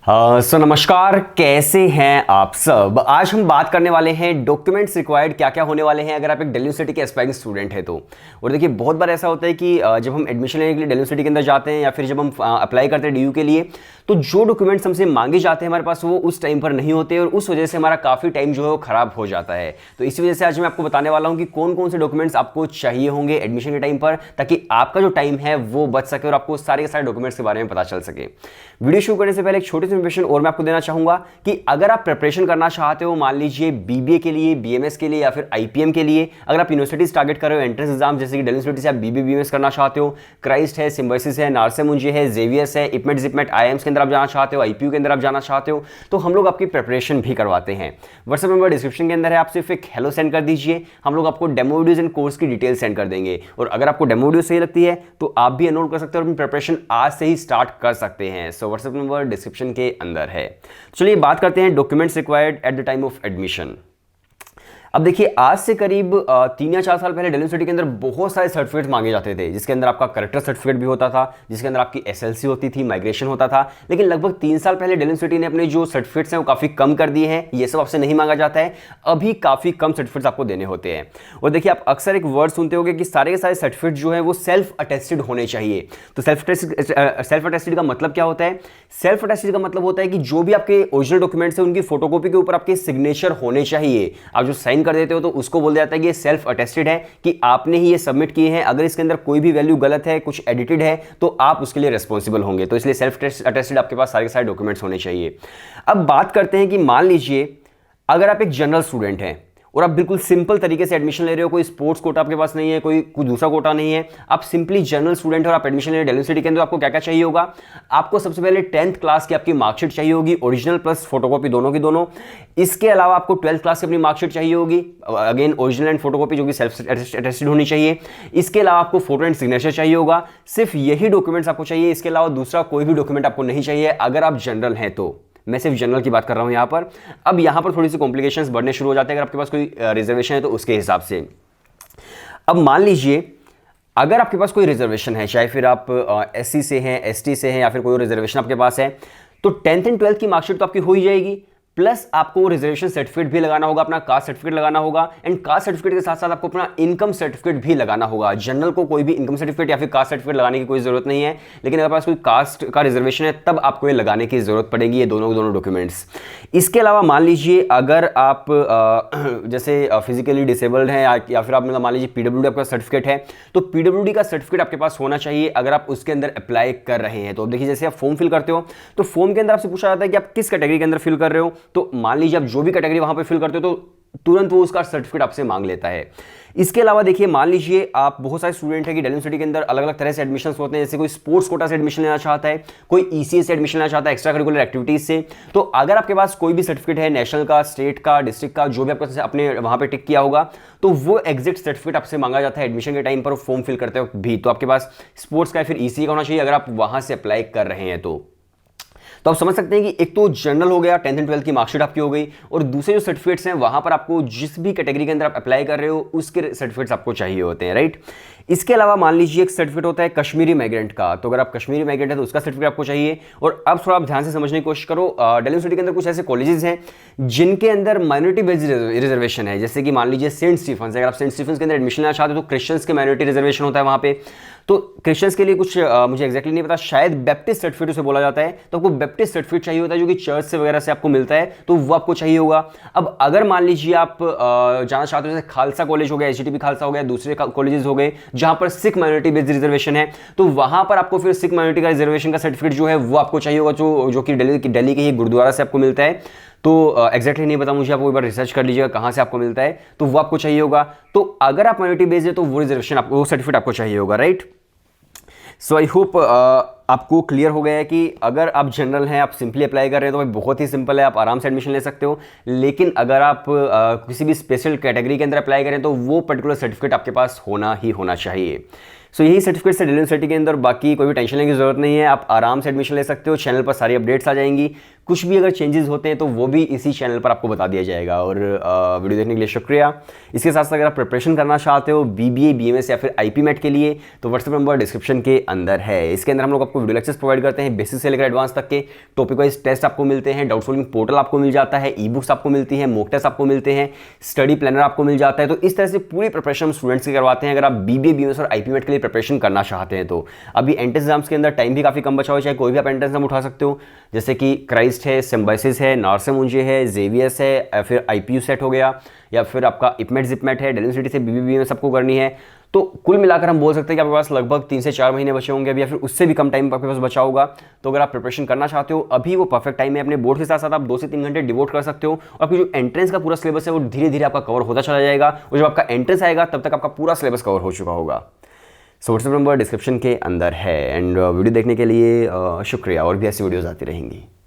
नमस्कार, कैसे हैं आप सब। आज हम बात करने वाले हैं डॉक्यूमेंट्स रिक्वायर्ड क्या क्या होने वाले हैं अगर आप एक दिल्ली यूनिवर्सिटी के एस्पायरिंग स्टूडेंट है तो। और देखिए बहुत बार ऐसा होता है कि जब हम एडमिशन लेने के लिए दिल्ली यूनिवर्सिटी के अंदर जाते हैं या फिर जब हम अप्लाई करते हैं डीयू के लिए, तो जो डॉक्यूमेंट्स हमसे मांगे जाते हैं हमारे पास वो उस टाइम पर नहीं होते और उस वजह से हमारा काफ़ी टाइम जो है वो खराब हो जाता है। तो इसी वजह से आज मैं आपको बताने वाला हूँ कि कौन कौन से डॉक्यूमेंट्स आपको चाहिए होंगे एडमिशन के टाइम पर, ताकि आपका जो टाइम है वो बच सके और आपको सारे के सारे डॉक्यूमेंट्स के बारे में पता चल सके। वीडियो शुरू करने से पहले एक छोटी सी इन्फॉर्मेशन और मैं आपको देना चाहूंगा कि अगर आप प्रिपरेशन करना चाहते हो, मान लीजिए बीबीए के लिए, बीएमएस के लिए या फिर आईपीएम के लिए, अगर आप यूनिवर्सिटीज टारगेट कर रहे हो एंट्रेंस एग्जाम, जैसे कि दिल्ली यूनिवर्सिटी से आप बीबीए बीएमएस करना चाहते हो, क्राइस्ट है, सिम्बायोसिस है, नार्से मुंजी है, जेवीएस है, इपमेट जिपमेट आईएम्स के अंदर आप जाना चाहते हो, आईपीयू के अंदर आप जाना चाहते हो, तो हम लोग आपकी प्रिपरेशन भी करवाते हैं। व्हाट्सएप नंबर डिस्क्रिप्शन के अंदर है, आप सिर्फ एक हेलो सेंड कर दीजिए, हम लोग आपको डेमो वीडियोज एंड कोर्स की डिटेल सेंड कर देंगे। और अगर आपको डेमो वीडियो सही लगती है तो आप भी एनरोल कर सकते हो और अपनी प्रिपरेशन आज से ही स्टार्ट कर सकते हैं। सो व्हाट्सएप नंबर डिस्क्रिप्शन के अंदर है। चलिए बात करते हैं documents required at the time of admission. अब देखिए आज से करीब 3 या 4 साल पहले दिल्ली यूनिवर्सिटी के अंदर बहुत सारे सर्टिफिकेट्स मांगे जाते थे, जिसके अंदर आपका करेक्टर सर्टिफिकेट भी होता था, जिसके अंदर आपकी एसएलसी होती थी, माइग्रेशन होता था। लेकिन लगभग 3 साल पहले दिल्ली यूनिवर्सिटी ने अपने जो सर्टिफिकेट्स हैं वो काफ़ी कम कर दिए हैं। ये सब आपसे नहीं मांगा जाता है, अभी काफ़ी कम सर्टिफिकेट्स आपको देने होते हैं। और देखिए आप अक्सर एक वर्ड सुनते होंगे कि सारे के सारे सर्टिफिकेट जो है वो सेल्फ अटेस्टेड होने चाहिए। तो सेल्फ अटेस्टेड का मतलब क्या होता है? सेल्फ अटेस्टेड का मतलब होता है कि जो भी आपके ओरिजिनल डॉक्यूमेंट्स हैं उनकी फोटोकॉपी के ऊपर आपके सिग्नेचर होने चाहिए। आप जो साइन कर देते हो तो उसको बोल जाता है कि ये सेल्फ अटेस्टेड है, कि आपने ही ये सबमिट किए हैं। अगर इसके अंदर कोई भी वैल्यू गलत है, कुछ एडिटेड है, तो आप उसके लिए रिस्पॉन्सिबल होंगे। तो इसलिए सेल्फ अटेस्टेड आपके पास सारे के सारे डॉक्यूमेंट्स होने चाहिए। अब बात करते हैं कि मान लीजिए अगर आप एक जनरल स्टूडेंट हैं और आप बिल्कुल सिंपल तरीके से एडमिशन ले रहे हो, कोई स्पोर्ट्स कोटा आपके पास नहीं है, कोई दूसरा कोटा नहीं है, आप सिंपली जनरल स्टूडेंट और आप एडमिशन ले रहे हो दिल्ली यूनिवर्सिटी के अंदर, आपको क्या क्या चाहिए होगा? आपको सबसे पहले 10th क्लास की आपकी मार्कशीट चाहिए होगी, ओरिजिनल प्लस फोटोकॉपी दोनों की दोनों। इसके अलावा आपको 12th क्लास की अपनी मार्कशीट चाहिए होगी, अगेन ओरिजिनल एंड फोटोकॉपी जो कि सेल्फ अटेस्टेड होनी चाहिए। इसके अलावा आपको फोटो एंड सिग्नेचर चाहिए होगा। सिर्फ यही डॉक्यूमेंट्स आपको चाहिए, इसके अलावा दूसरा कोई भी डॉक्यूमेंट आपको नहीं चाहिए अगर आप जनरल हैं तो। मैं सिर्फ जनरल की बात कर रहा हूं यहां पर। अब यहां पर थोड़ी सी कॉम्प्लिकेशंस बढ़ने शुरू हो जाते हैं अगर आपके पास कोई रिजर्वेशन है तो उसके हिसाब से। अब मान लीजिए अगर आपके पास कोई रिजर्वेशन है, चाहे फिर आप एससी से हैं, एसटी से हैं या फिर कोई रिजर्वेशन आपके पास है, तो 10th एंड 12th की मार्कशीट तो आपकी हो ही जाएगी, प्लस आपको रिजर्वेशन सर्टिफिकेट भी लगाना होगा, अपना कास्ट सर्टिफिकेट लगाना होगा, एंड कास्ट सर्टिफिकेट के साथ साथ आपको अपना इनकम सर्टिफिकेट भी लगाना होगा। जनरल को कोई भी इनकम सर्टिफिकेट या फिर कास्ट सर्टिफिकेट लगाने की कोई जरूरत नहीं है, लेकिन अगर पास कोई कास्ट का रिजर्वेशन है तब आपको ये लगाने की जरूरत पड़ेगी, ये दोनों डॉक्यूमेंट्स। इसके अलावा मान लीजिए अगर आप जैसे फिजिकली डिसेबल्ड हैं या फिर आप मान लीजिए पीडब्ल्यूडी आपका सर्टिफिकेट है, तो पीडब्ल्यूडी का सर्टिफिकेट आपके पास होना चाहिए अगर आप उसके अंदर अप्लाई कर रहे हैं। तो अब देखिए जैसे आप फॉर्म फिल करते हो तो फॉर्म के अंदर आपसे पूछा जाता है कि आप किस कैटेगरी के अंदर फिल कर रहे हो, तो मान लीजिए आप जो भी कैटेगरी वहां पे फिल करते हो तो तुरंत वो उसका सर्टिफिकेट आपसे मांग लेता है। इसके अलावा देखिए मान लीजिए आप बहुत सारे स्टूडेंट हैं कि दिल्ली यूनिवर्सिटी के अंदर अलग अलग तरह से एडमिशंस होते हैं, जैसे कोई स्पोर्ट्स कोटा से एडमिशन लेना चाहता है, कोई ईसीएस से एडमिशन लेना चाहता है, एक्स्ट्रा करिकुलर एक्टिविटीज से। तो अगर आपके पास कोई भी सर्टिफिकेट है, नेशनल का, स्टेट का, डिस्ट्रिक्ट का, जो भी आपके अपने वहां पे टिक किया होगा, तो वो एग्जिट सर्टिफिकेट आपसे मांगा जाता है एडमिशन के टाइम पर फॉर्म फिल करते वक्त भी। तो आपके पास स्पोर्ट्स का या फिर ईसी का होना चाहिए अगर आप वहां से अप्लाई कर रहे हैं तो आप समझ सकते हैं कि एक तो जनरल हो गया, 10th एंड 12th की मार्कशीट आपकी हो गई, और दूसरे जो सर्टिफिकेट्स हैं वहां पर आपको जिस भी कैटेगरी के अंदर आप अप्लाई कर रहे हो उसके सर्टिफिकेट्स आपको चाहिए होते हैं, राइट। इसके अलावा मान लीजिए एक सर्टिफिकेट होता है कश्मीरी माइग्रेंट का, तो अगर आप कश्मीरी माइग्रेंट है तो उसका सर्टिफिकेट आपको चाहिए। और अब थोड़ा आप ध्यान से समझने की कोशिश करो, दिल्ली यूनिवर्सिटी के अंदर कुछ ऐसे कॉलेजेस हैं जिनके अंदर माइनॉरिटी बेस्ड रिजर्वेशन है, जैसे कि मान लीजिए सेंट स्टीफेंस। अगर आप सेंट स्टीफेंस के अंदर एडमिशन लेना चाहते हो तो क्रिश्चियंस के माइनॉरिटी रिजर्वेशन होता है वहां पे। तो क्रिश्चियंस के लिए कुछ मुझे एक्जैक्टली नहीं पता, शायद बैप्टिस्ट सर्टिफिकेट उसे बोला जाता है, तो आपको बैप्टिस्ट सर्टिफिकेट चाहिए होता है जो कि चर्च से वगैरह से आपको मिलता है, तो वो आपको चाहिए होगा। अब अगर मान लीजिए आप जाना चाहते हो, जैसे खालसा कॉलेज हो गया, एचटीबी खालसा हो गया, दूसरे कॉलेजेस हो गए जहां पर सिख माइनॉरिटी बेस्ड रिजर्वेशन है, तो वहां पर आपको फिर सिख माइनॉरिटी का रिजर्वेशन का सर्टिफिकेट जो है वो आपको चाहिए होगा, जो कि दिल्ली के ही गुरुद्वारा से आपको मिलता है। तो एग्जैक्टली नहीं पता मुझे, आप एक बार रिसर्च कर लीजिएगा कहां से आपको मिलता है, तो वो आपको चाहिए होगा। तो अगर आप माइनॉरिटी बेस्ड है तो वो रिजर्वेशन आपको, वो सर्टिफिकेट आपको चाहिए होगा, राइट। सो आई होप आपको क्लियर हो गया है कि अगर आप जनरल हैं, आप सिंपली अप्लाई कर रहे हैं तो भाई बहुत ही सिंपल है, आप आराम से एडमिशन ले सकते हो। लेकिन अगर आप किसी भी स्पेशल कैटेगरी के अंदर अप्लाई करें तो वो पर्टिकुलर सर्टिफिकेट आपके पास होना ही होना चाहिए। सो यही सर्टिफिकेट है दिल्ली यूनिवर्सिटी के अंदर, बाकी कोई भी टेंशन लेने की जरूरत नहीं है, आप आराम से एडमिशन ले सकते हो। चैनल पर सारी अपडेट्स आ जाएंगी। कुछ भी अगर चेंजेस होते हैं तो वो भी इसी चैनल पर आपको बता दिया जाएगा। और वीडियो देखने के लिए शुक्रिया। इसके साथ साथ अगर आप प्रिपरेशन करना चाहते हो BBA BMS या फिर IP MET के लिए तो व्हाट्सएप नंबर डिस्क्रिप्शन के अंदर है। इसके अंदर हम लोग आपको वीडियो लेक्चर्स प्रोवाइड करते हैं, बेसिक से लेकर एडवांस तक के। टॉपिक वाइज टेस्ट आपको मिलते हैं, डाउट सॉल्विंग पोर्टल आपको मिल जाता है, ई बुक्स आपको मिलती है, मॉक टेस्ट आपको मिलते हैं, स्टडी प्लानर आपको मिल जाता है। तो इस तरह से पूरी प्रिपरेशन हम स्टूडेंट्स की करवाते हैं अगर आप BBA BMS और IP MET के लिए प्रिपरेशन करना चाहते हैं तो। अभी एंट्रेंस एग्जाम्स के अंदर टाइम भी काफ़ी कम बचा हुआ है, चाहे कोई भी आप एंट्रेंस एग्जाम उठा सकते हो, जैसे कि क्राइस्ट है, सिम्बाइसिस है, नार्से मुंजे है, जेवियस है, या फिर IPU सेट हो गया, या फिर आपका IPMET ZIPMET है, डेली यूनिवर्सिटी से BBA BMS सबको करनी है। तो कुल मिलाकर हम बोल सकते हैं कि आपके पास लगभग 3 से 4 महीने बचे होंगे अभी, या फिर उससे भी कम टाइम आपके पास बचा होगा। तो अगर आप प्रिपरेशन करना चाहते हो अभी वो परफेक्ट टाइम है। अपने बोर्ड के साथ साथ आप 2 से 3 घंटे डिवोट कर सकते हो और आपकी जो एंट्रेंस का पूरा सिलेबस है वो धीरे धीरे आपका कवर होता चला जाएगा, और जब आपका एंट्रेंस आएगा तब तक आपका पूरा सिलेबस कवर हो चुका होगा। सो व्हाट्सएप नंबर डिस्क्रिप्शन के अंदर है। एंड वीडियो देखने के लिए शुक्रिया, और भी ऐसी वीडियोज़ आती रहेंगी।